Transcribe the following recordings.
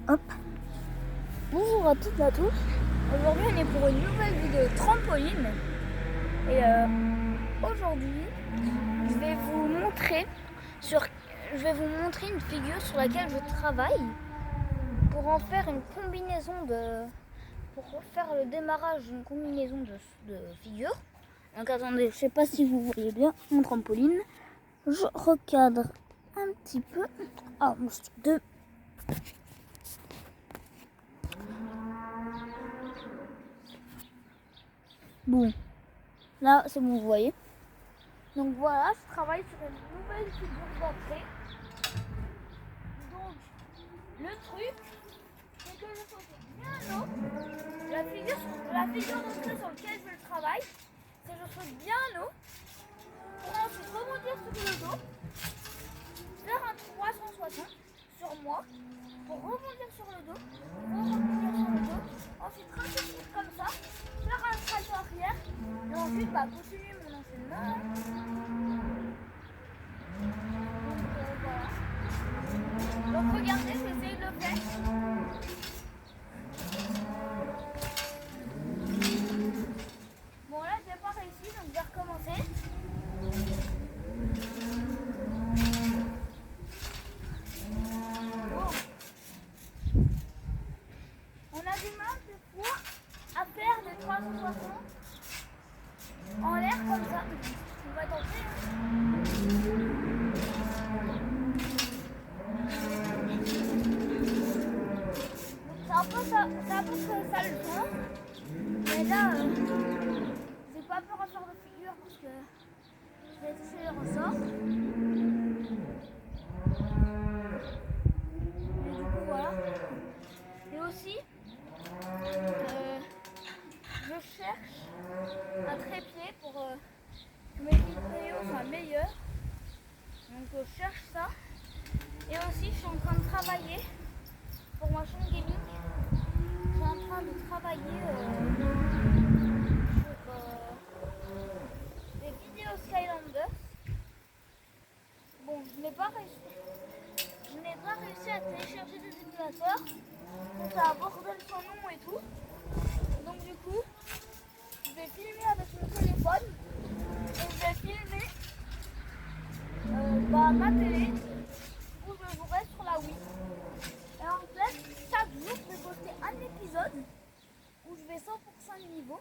Hop. Bonjour à toutes et à tous. Aujourd'hui on est pour une nouvelle vidéo trampoline. Et aujourd'hui je vais vous montrer une figure sur laquelle je travaille pour en faire une combinaison pour faire le démarrage d'une combinaison de figures. Donc attendez, je sais pas si vous voyez bien mon trampoline. Je recadre un petit peu. Ah, mon stick de bon, là c'est bon, vous voyez. Donc voilà, je travaille sur une nouvelle figure d'entrée. Donc le truc, c'est que je pose bien haut. La figure d'entrée sur laquelle je travaille, c'est que je saute bien haut pour ensuite rebondir sur le dos, faire un 360 sur moi, pour rebondir sur le dos, ensuite ralentir comme ça, faire un salto arrière, et ensuite continuer mon enchaînement. Voilà. Donc regardez, j'essaie de le faire. Bon là j'ai pas réussi, donc je vais recommencer. On a du mal des fois à faire des 360 en l'air comme ça. On va tenter. C'est un peu que ça le prend. Mais là, j'ai pas peur à faire de figure parce que je vais toucher les ressorts. Et du coup, voilà. Et aussi, je cherche un trépied pour que mes vidéos soient meilleures. Donc je cherche ça. Et aussi, je suis en train de travailler pour ma chaîne gaming. Je suis en train de travailler sur des vidéos Skylanders. Bon, je n'ai pas réussi à télécharger des émulateurs. Donc ça a bordel son nom et tout. Donc du coup, je vais filmer avec mon téléphone et je vais filmer ma télé où je jouerai sur la Wii. Et en fait, chaque jour, je vais poster un épisode où je vais 100% le niveau.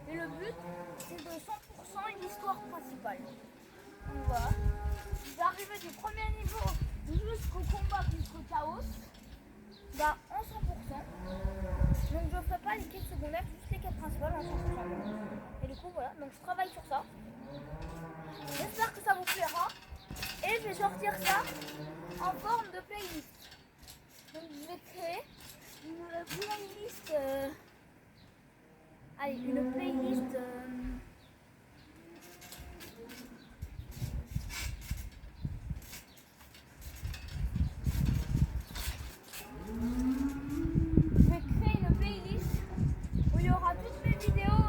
Et le but, c'est de 100% l'histoire principale. Donc voilà. Je vais arriver du premier niveau jusqu'au combat contre Chaos. En 100%. Donc je ne ferai pas les quêtes secondaires, juste les quêtes principales en 100%. Et du coup voilà, donc je travaille sur ça. J'espère que ça vous plaira. Et je vais sortir ça en forme de playlist. Donc je vais créer une playlist. Une playlist. Je vais créer une playlist où il y aura toutes mes vidéos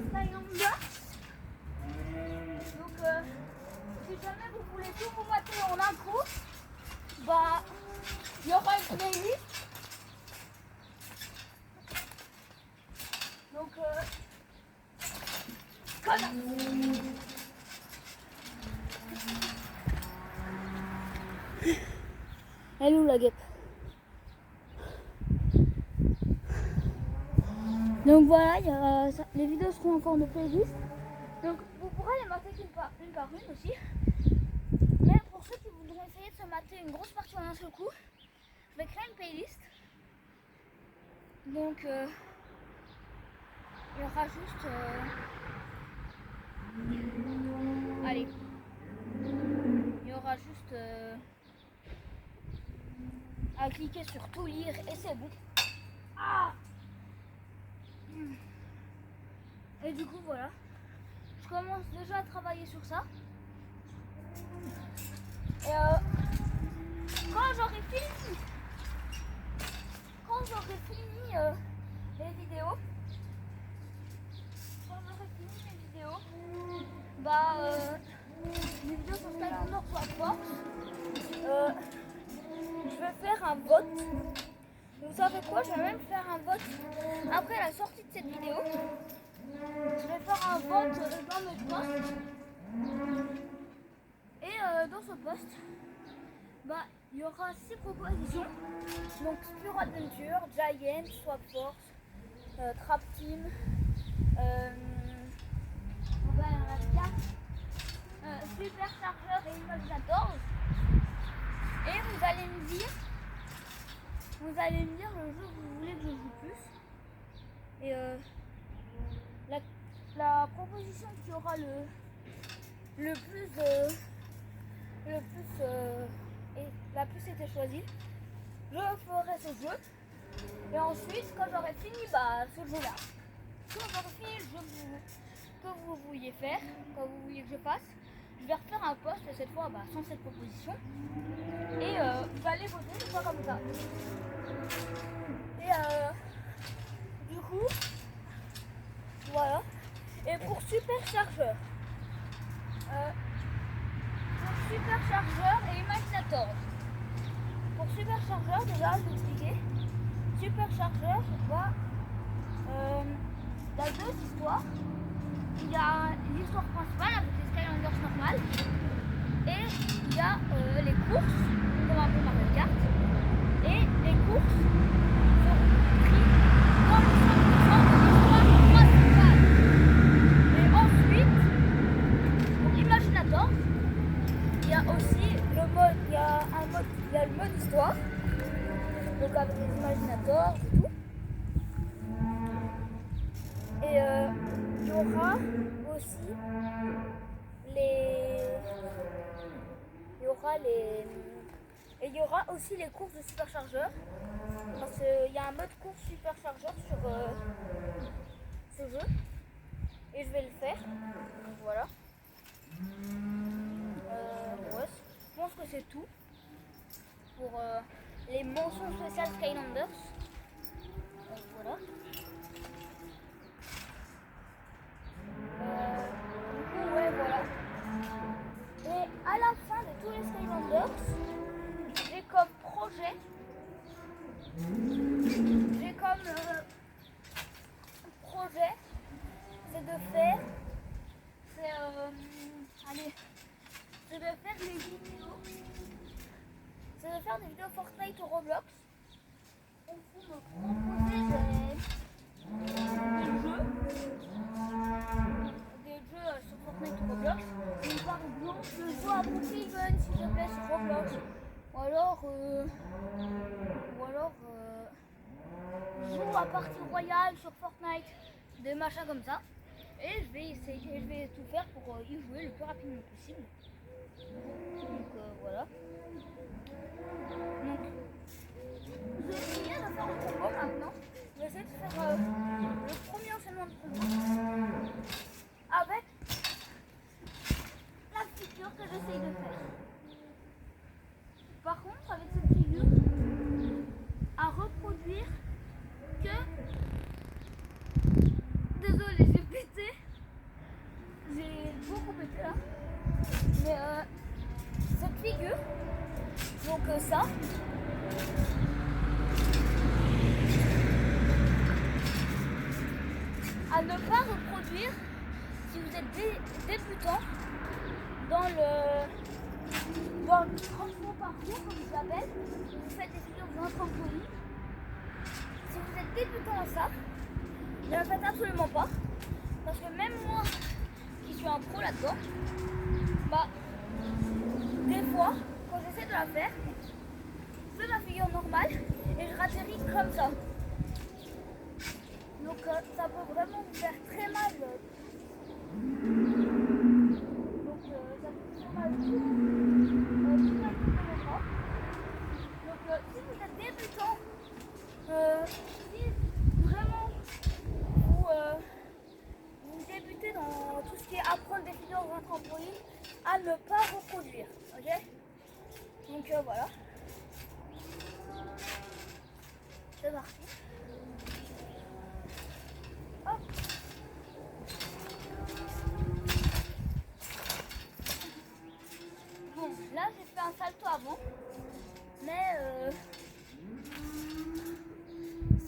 Skylanders. Donc si jamais vous voulez tout vous mater en un coup, il y aura une playlist. Donc elle est où la guêpe? Donc voilà, les vidéos seront en forme de playlist. Donc vous pourrez les mater une par une aussi. Mais pour ceux qui voudront essayer de se mater une grosse partie en un seul coup, je vais créer une playlist. Donc il y aura juste il y aura juste à cliquer sur tout lire et c'est bon. Et du coup voilà, je commence déjà à travailler sur ça. Et quand j'aurai fini les vidéos, les vidéos sur Skylanders ou à force, je vais faire un vote. Vous savez quoi? Je vais même faire un vote après la sortie de cette vidéo. Je vais faire un vote dans notre post. Et dans ce post, bah, il y aura 6 propositions. Donc Spur Adventure, Giant, Swap Force, Trap Team, Super Chargeur et Imaginator. Et vous allez me dire le jeu que vous voulez que je joue plus. Et la proposition qui aura le plus et la plus été choisie, je ferai ce jeu. Et ensuite, quand j'aurai fini ce jeu-là, quand j'aurai fini le jeu que vous vouliez faire, que vous vouliez que je fasse, je vais refaire un post cette fois sans cette proposition. Et vous allez voter une fois comme ça. Et du coup, voilà. Et pour Super Chargeur, et Imaginator. Pour Super Chargeur, déjà, je vais vous expliquer. Super Chargeur, il y a 2 histoires. Il y a l'histoire principale avec les Skylanders normales. Et il y a les courses, comme un peu Mario Kart. Et les courses sont prises dans le 100% de l'histoire principale. Et ensuite, pour Imaginator, il y a aussi le mode, il y a le mode histoire, donc avec les imaginators et tout. Et il y aura aussi il y aura aussi les courses de superchargeurs, parce qu'il y a un mode course superchargeur sur ce jeu, et je vais le faire. Donc voilà. Ouais, je pense que c'est tout pour les mentions spéciales Skylanders. Donc voilà. Du coup, ouais, voilà. Et à la fin de tous les Skylanders, j'ai comme projet, c'est de faire, des vidéos Fortnite ou Roblox. On peut me proposer des jeux sur Fortnite ou Roblox. Donc, par exemple, le jeu à Brookhaven, s'il te plaît, sur Roblox. Ou alors joue à partie royale sur Fortnite, des machins comme ça. Et je vais tout faire pour y jouer le plus rapidement possible. Donc voilà. Donc, je vais essayer de faire un combo maintenant. Je vais essayer de faire le premier enchaînement de combo avec la figure que j'essaye de faire. Par contre, avec cette figure, à reproduire que... Désolée, j'ai pété. J'ai beaucoup pété là. Mais cette figure, donc ça, à ne pas reproduire si vous êtes débutant dans le transport parcours, comme je l'appelle. Vous faites des figures dans un trampoline. Si vous êtes débutant à ça, ne le faites absolument pas, parce que même moi qui suis un pro là-dedans, des fois quand j'essaie de la faire, je fais ma figure normale et je ratterris comme ça. Donc ça peut vraiment vous faire très mal. Donc ça peut vous faire mal tout le corps. Donc si vous êtes débutant, si vraiment vous débutez dans tout ce qui est apprendre des figures dans un trampoline, à ne pas reproduire, ok? Donc voilà. C'est parti. Hop. Bon, là j'ai fait un salto avant, mais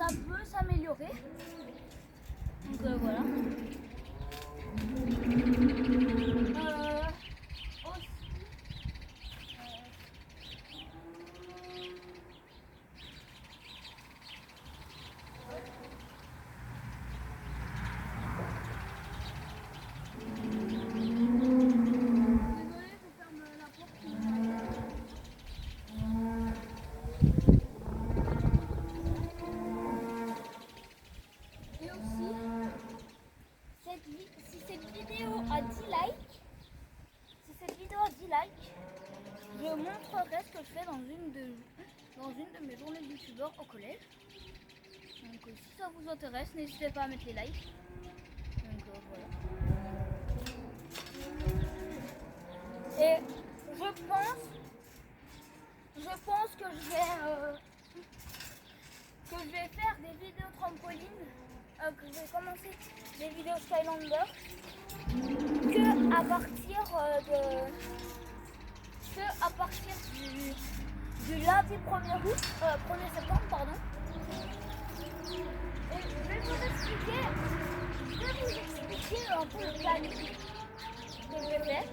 ça peut s'améliorer. Donc voilà. Aussi, désolée, je ferme la porte. Et aussi, si cette vidéo a 10 likes, je montrerai ce que je fais dans une de mes journées de youtubeur au collège. Donc si ça vous intéresse, n'hésitez pas à mettre les likes. Donc voilà. Et je pense que je vais faire des vidéos trampolines, que je vais commencer des vidéos Skylander que à partir du lundi 1er septembre, pardon. Et je vais vous expliquer un peu le planning que je vais faire.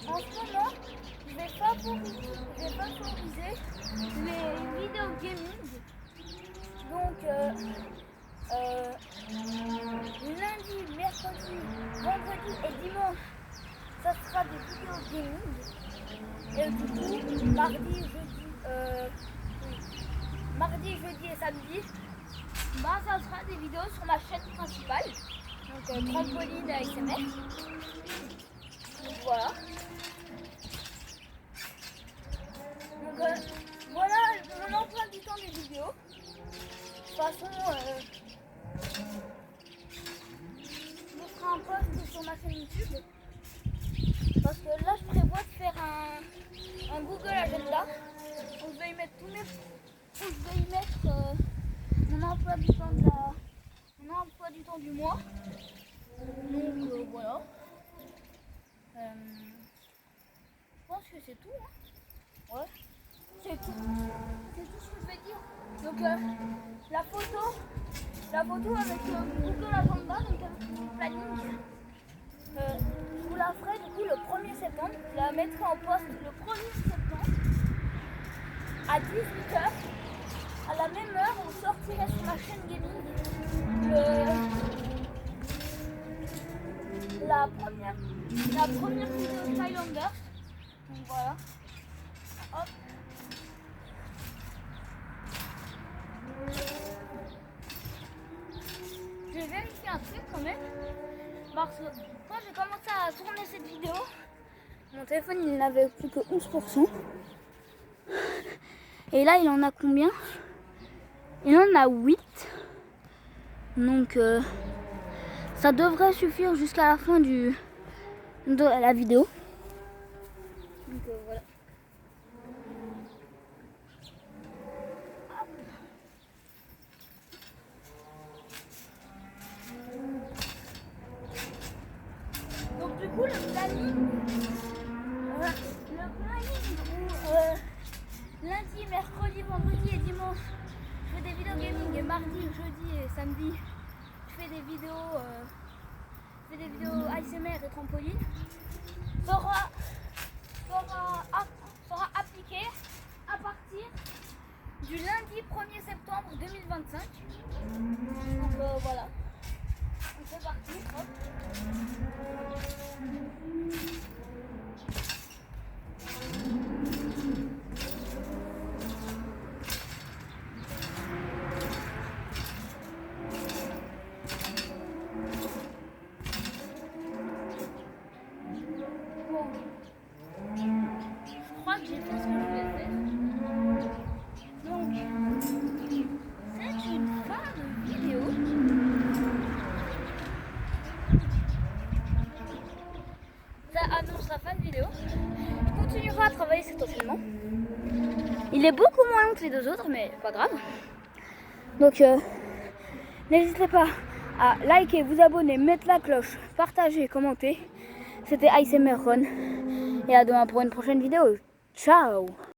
En ce moment, je vais favoriser les vidéos gaming. Donc lundi, mercredi, vendredi et dimanche, ça sera des vidéos gaming. Et du coup, mardi, jeudi et samedi, ça sera des vidéos sur ma chaîne principale. Donc trampoline ASMR. Donc voilà. Donc voilà mon emploi du temps des vidéos. De toute façon, je ferai un post sur ma chaîne YouTube. Parce que là, je prévois de faire un Google Agenda. Donc, je vais y mettre mon emploi du temps du mois. Donc voilà. Je pense que c'est tout. Hein. Ouais. C'est tout ce que je vais dire. Donc la photo avec Google Agenda, donc avec mon planning. Je vous la ferai du coup le 1er septembre. Je la mettrai en poste le 1er septembre à 18h. À la même heure, on sortirait sur ma chaîne gaming la première vidéo Skylander. Donc voilà. Hop. Je vais vérifier un truc quand même. Parce que quand j'ai commencé à tourner cette vidéo, mon téléphone il n'avait plus que 11%. Et là il en a combien? Il en a 8. Donc ça devrait suffire jusqu'à la fin de la vidéo. Donc voilà. Donc du coup le planning où lundi, mercredi, vendredi et dimanche je fais des vidéos gaming et mardi, jeudi et samedi je fais des vidéos ASMR et trampoline sera appliqué à partir du lundi 1er septembre 2025. Donc voilà. C'est parti. Hop. Bon. Je crois que j'ai fait ce que je voulais faire. Donc, c'est une fin de vidéo. Ça annonce la fin de vidéo. Je continuerai à travailler cet enchaînement. Il est beaucoup moins long que les deux autres, mais pas grave. Donc, n'hésitez pas à liker, vous abonner, mettre la cloche, partager, commenter. C'était ASMR Ron. Et à demain pour une prochaine vidéo. Ciao!